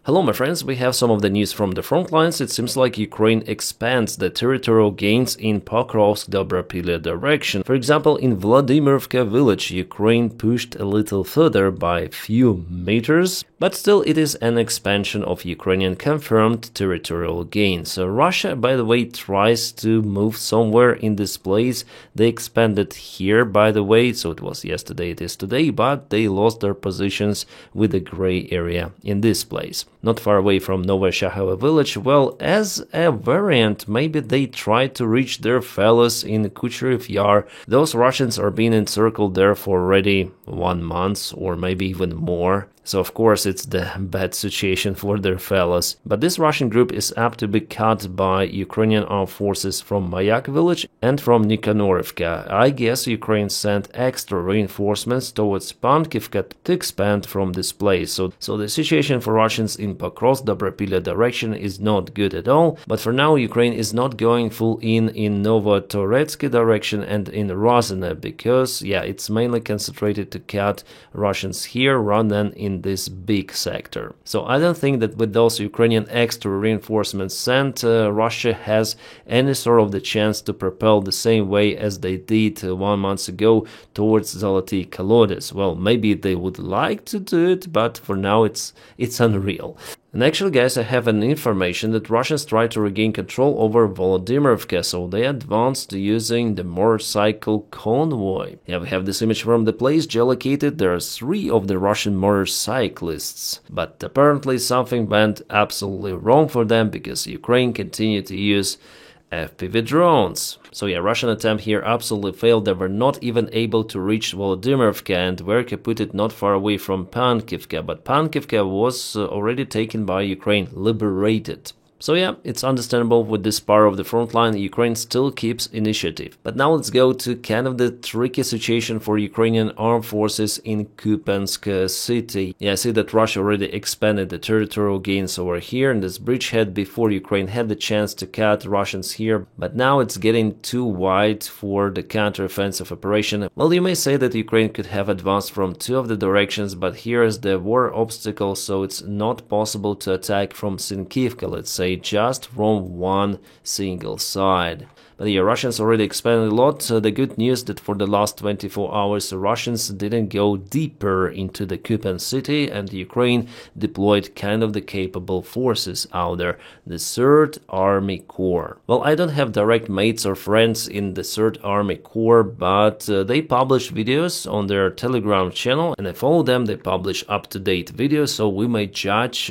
Hello my friends, we have some of the news from the front lines. It seems like Ukraine expands the territorial gains in Pokrovsk-Dobropilya direction. For example, in Vladimirivka village, Ukraine pushed a little further by a few meters, but still it is an expansion of Ukrainian confirmed territorial gains. So Russia, by the way, tries to move somewhere in this place. They expanded here, by the way, so it was yesterday, it is today, but they lost their positions with the gray area in this place. Not far away from Novoshakhova village. Well, as a variant, maybe they tried to reach their fellows in Kucherev Yar. Those Russians are being encircled there for already 1 month or maybe even more. So of course it's the bad situation for their fellows. But this Russian group is apt to be cut by Ukrainian armed forces from Mayak village and from Nikhanorivka. I guess Ukraine sent extra reinforcements towards Pankivka to expand from this place. So the situation for Russians in Pokrovsk-Dobropilya direction is not good at all. But for now Ukraine is not going full in Novotoretsky direction and in Rozhne because it's mainly concentrated to cut Russians here rather than in this big sector. So I don't think that with those Ukrainian extra reinforcements sent, Russia has any sort of the chance to propel the same way as they did 1 month ago towards Zoloty Kolodets. Well, maybe they would like to do it, but for now it's unreal. And actually, guys, I have an information that Russians try to regain control over Volodymyrivka, so they advanced using the motorcycle convoy. Yeah, we have this image from the place geolocated. There are 3 of the Russian motorcyclists, but apparently something went absolutely wrong for them because Ukraine continued to use FPV drones. So Russian attempt here absolutely failed. They were not even able to reach Volodymyrivka and were put not far away from Pankivka, but Pankivka was already taken by Ukraine, liberated. So it's understandable with this part of the front line, Ukraine still keeps initiative. But now let's go to kind of the tricky situation for Ukrainian armed forces in Kupiansk city. I see that Russia already expanded the territorial gains over here in this bridgehead before Ukraine had the chance to cut Russians here. But now it's getting too wide for the counter-offensive operation. Well, you may say that Ukraine could have advanced from 2 of the directions, but here is the war obstacle, so it's not possible to attack from Sinkivka, let's say, just from one single side. But Russians already expanded a lot. The good news that for the last 24 hours Russians didn't go deeper into the Kupiansk city and Ukraine deployed kind of the capable forces out there, the 3rd Army Corps. Well, I don't have direct mates or friends in the 3rd Army Corps, but they publish videos on their Telegram channel and I follow them. They publish up-to-date videos, so we may judge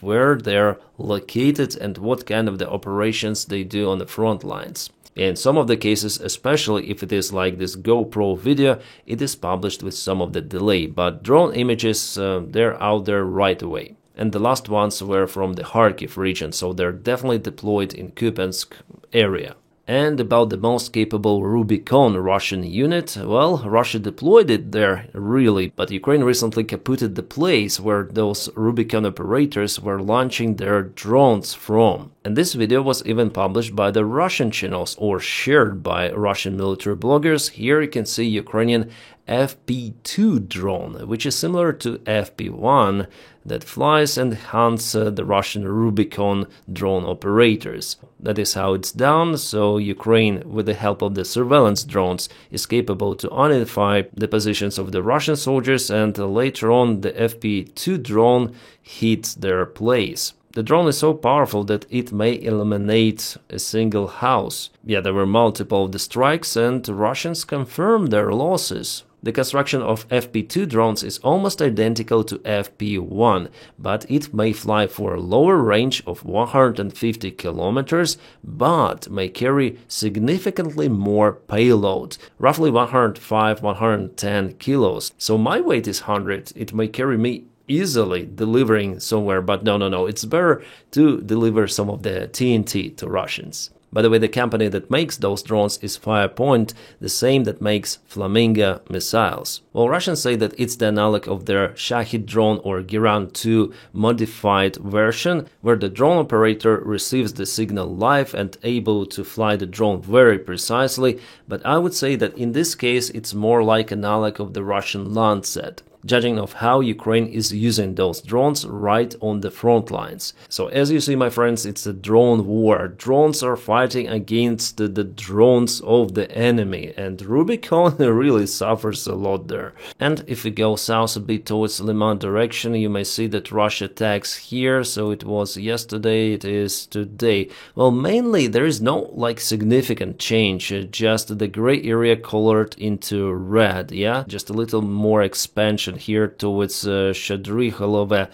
where they're located and what kind of the operations they do on the front lines. In some of the cases, especially if it is like this GoPro video, it is published with some of the delay, but drone images, they're out there right away. And the last ones were from the Kharkiv region, so they're definitely deployed in Kupiansk area. And about the most capable Rubicon Russian unit, well, Russia deployed it there, really, but Ukraine recently kaputted the place where those Rubicon operators were launching their drones from. And this video was even published by the Russian channels or shared by Russian military bloggers. Here you can see Ukrainian FP2 drone, which is similar to FP1 that flies and hunts the Russian Rubicon drone operators. That is how it's done, so Ukraine, with the help of the surveillance drones, is capable to identify the positions of the Russian soldiers and later on the FP2 drone hits their place. The drone is so powerful that it may eliminate a single house. There were multiple of the strikes and Russians confirmed their losses. The construction of FP2 drones is almost identical to FP1, but it may fly for a lower range of 150 kilometers, but may carry significantly more payload, roughly 105-110 kilos. So my weight is 100, it may carry me easily delivering somewhere, but no, it's better to deliver some of the TNT to Russians. By the way, the company that makes those drones is Firepoint, the same that makes Flamingo missiles. Well, Russians say that it's the analog of their Shahid drone or Giran 2 modified version, where the drone operator receives the signal live and able to fly the drone very precisely, but I would say that in this case it's more like analog of the Russian Lancet. judging of how Ukraine is using those drones right on the front lines. So as you see, my friends, it's a drone war. Drones are fighting against the drones of the enemy, and Rubicon really suffers a lot there. And if we go south a bit towards Liman direction, you may see that Russia attacks here. So it was yesterday, it is today. Well, mainly there is no like significant change, just the gray area colored into red, yeah, just a little more expansion here towards Shadrikholove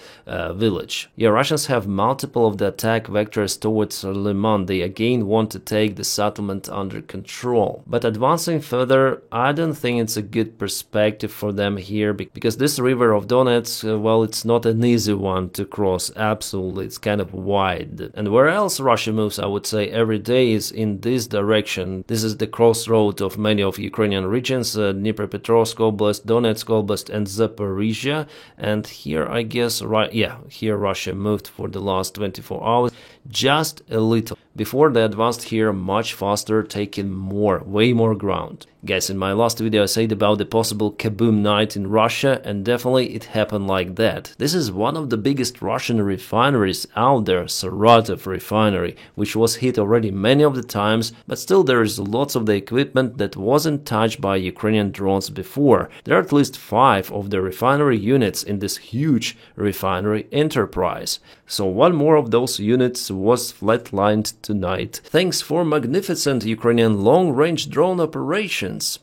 village. Yeah, Russians have multiple of the attack vectors towards Liman. They again want to take the settlement under control. But advancing further, I don't think it's a good perspective for them here, because this river of Donetsk, well, it's not an easy one to cross, absolutely, it's kind of wide. And where else Russia moves, I would say, every day is in this direction. This is the crossroad of many of Ukrainian regions, Dnipropetrovsk Oblast, Donetsk Oblast and Zaporizhia. And here, I guess, right, yeah, here Russia moved for the last 24 hours, just a little. Before they advanced here much faster, taking way more ground. Guys, in my last video I said about the possible kaboom night in Russia, and definitely it happened like that. This is one of the biggest Russian refineries out there, Saratov refinery, which was hit already many of the times, but still there is lots of the equipment that wasn't touched by Ukrainian drones before. There are at least 5 of the refinery units in this huge refinery enterprise. So one more of those units was flatlined tonight, thanks for magnificent Ukrainian long-range drone operations.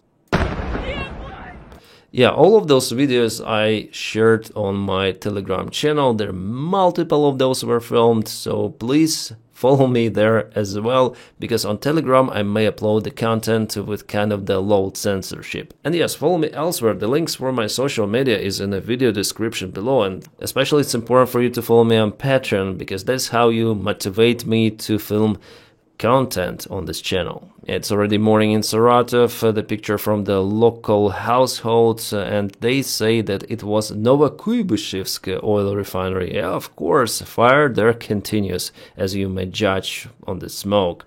Yeah, all of those videos I shared on my Telegram channel, there multiple of those were filmed, so please follow me there as well, because on Telegram I may upload the content with kind of the low censorship. And yes, follow me elsewhere. The links for my social media is in the video description below, and especially it's important for you to follow me on Patreon, because that's how you motivate me to film content on this channel. It's already morning in Saratov, the picture from the local household, and they say that it was Novokuybышevsk oil refinery. Yeah, of course, fire there continues, as you may judge on the smoke.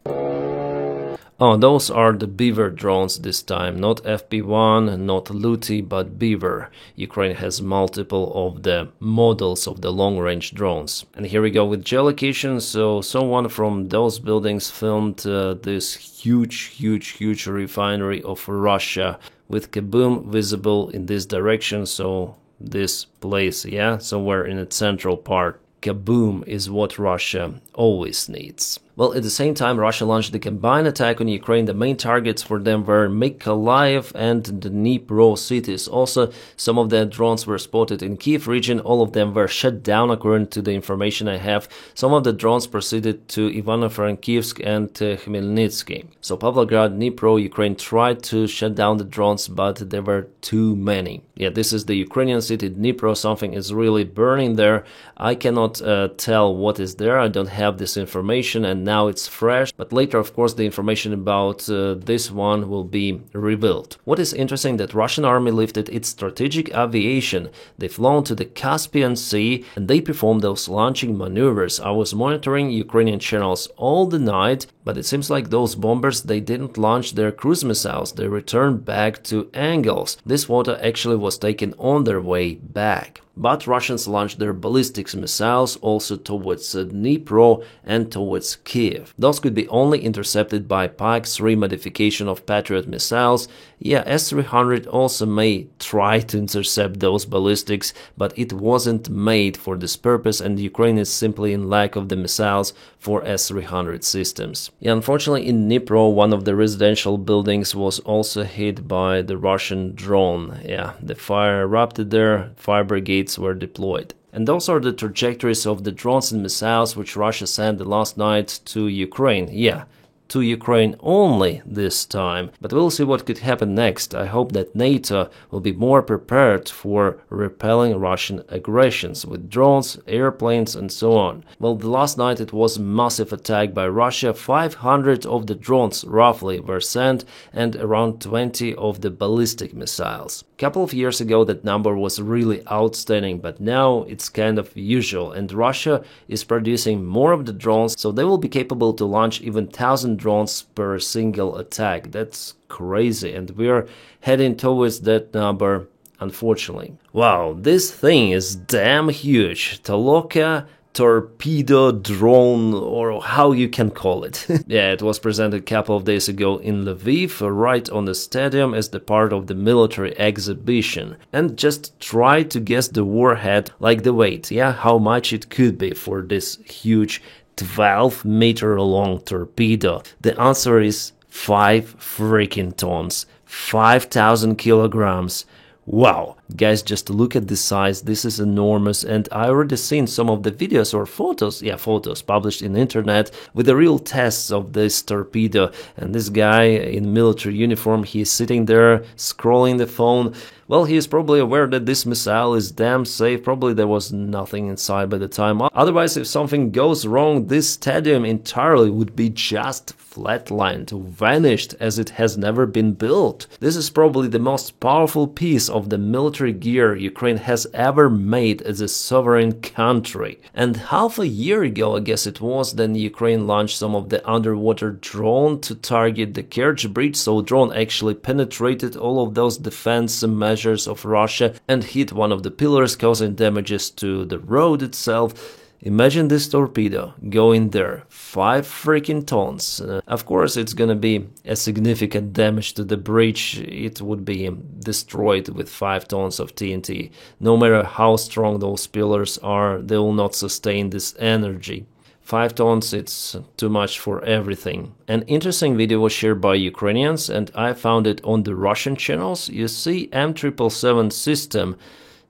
Oh, those are the Beaver drones this time, not FP1, not Luty, but Beaver. Ukraine has multiple of the models of the long-range drones. And here we go with geolocation. So someone from those buildings filmed this huge refinery of Russia with kaboom visible in this direction. So this place, yeah, somewhere in the central part. Kaboom is what Russia always needs. Well, at the same time, Russia launched the combined attack on Ukraine. The main targets for them were Mykolaiv and the Dnipro cities. Also, some of the drones were spotted in Kiev region. All of them were shut down according to the information I have. Some of the drones proceeded to Ivano-Frankivsk and Khmelnytsky. So Pavlograd, Dnipro, Ukraine tried to shut down the drones, but there were too many. Yeah, this is the Ukrainian city Dnipro. Something is really burning there. I cannot tell what is there. I don't have this information, and now it's fresh, but later, of course, the information about this one will be revealed. What is interesting that Russian army lifted its strategic aviation. They flown to the Caspian Sea and they performed those launching maneuvers. I was monitoring Ukrainian channels all the night, but it seems like those bombers, they didn't launch their cruise missiles. They returned back to Engels. This water actually was taken on their way back. But Russians launched their ballistics missiles also towards Dnipro and towards Kiev. Those could be only intercepted by Pike-3 modification of Patriot missiles. Yeah, S-300 also may try to intercept those ballistics, but it wasn't made for this purpose, and Ukraine is simply in lack of the missiles for S-300 systems. Yeah, unfortunately, in Dnipro, one of the residential buildings was also hit by the Russian drone. Yeah, the fire erupted there, fire brigades were deployed. And those are the trajectories of the drones and missiles which Russia sent the last night to Ukraine. Yeah, to Ukraine only this time. But we'll see what could happen next. I hope that NATO will be more prepared for repelling Russian aggressions with drones, airplanes and so on. Well, the last night it was a massive attack by Russia. 500 of the drones roughly were sent and around 20 of the ballistic missiles. A couple of years ago that number was really outstanding, but now it's kind of usual, and Russia is producing more of the drones, so they will be capable to launch even 1,000 drones per single attack. That's crazy, and we are heading towards that number, unfortunately. Wow, this thing is damn huge. Taloka torpedo drone, or how you can call it. Yeah, it was presented a couple of days ago in Lviv, right on the stadium, as the part of the military exhibition. And just try to guess the warhead, like the weight, yeah, how much it could be for this huge 12-meter long torpedo. The answer is 5 freaking tons, 5,000 kilograms. Wow, guys, just look at the size. This is enormous, and I already seen some of the videos or photos, photos published in the internet with the real tests of this torpedo. And this guy in military uniform, he's sitting there scrolling the phone. Well, he is probably aware that this missile is damn safe. Probably there was nothing inside by the time. Otherwise, if something goes wrong, this stadium entirely would be just flatlined, vanished, as it has never been built. This is probably the most powerful piece of the military gear Ukraine has ever made as a sovereign country. And half a year ago, I guess it was, then Ukraine launched some of the underwater drone to target the Kerch Bridge. So drone actually penetrated all of those defense measures of Russia and hit one of the pillars, causing damages to the road itself. Imagine this torpedo going there, 5 freaking tons. Of course, it's gonna be a significant damage to the bridge. It would be destroyed with 5 tons of TNT. No matter how strong those pillars are, they will not sustain this energy. 5 tons, it's too much for everything. An interesting video was shared by Ukrainians, and I found it on the Russian channels. You see M777 system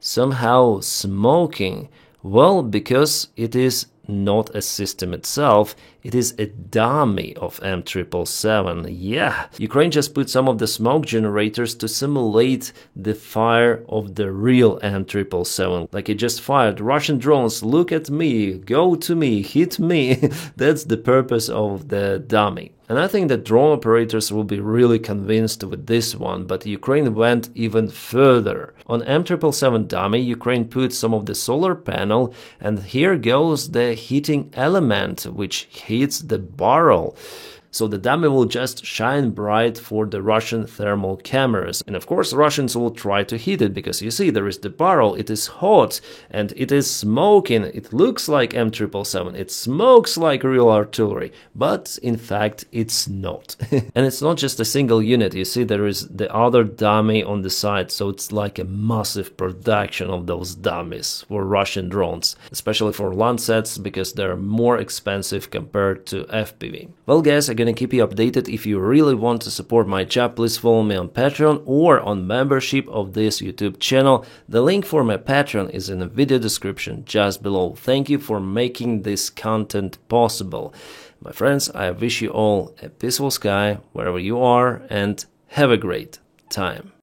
somehow smoking. Well, because it is not a system itself, it is a dummy of M777. Yeah, Ukraine just put some of the smoke generators to simulate the fire of the real M777. Like it just fired Russian drones, look at me, go to me, hit me. That's the purpose of the dummy. And I think that drone operators will be really convinced with this one, but Ukraine went even further. On M777 dummy, Ukraine put some of the solar panel, and here goes the heating element, which heats the barrel. So the dummy will just shine bright for the Russian thermal cameras. And of course, Russians will try to heat it, because you see, there is the barrel, it is hot, and it is smoking. It looks like M777, it smokes like real artillery, but in fact, it's not. And it's not just a single unit, you see, there is the other dummy on the side, so it's like a massive production of those dummies for Russian drones, especially for Landsats, because they're more expensive compared to FPV. Well, guys, I'm gonna keep you updated. If you really want to support my job, please follow me on Patreon or on membership of this YouTube channel. The link for my Patreon is in the video description just below. Thank you for making this content possible. My friends, I wish you all a peaceful sky wherever you are, and have a great time.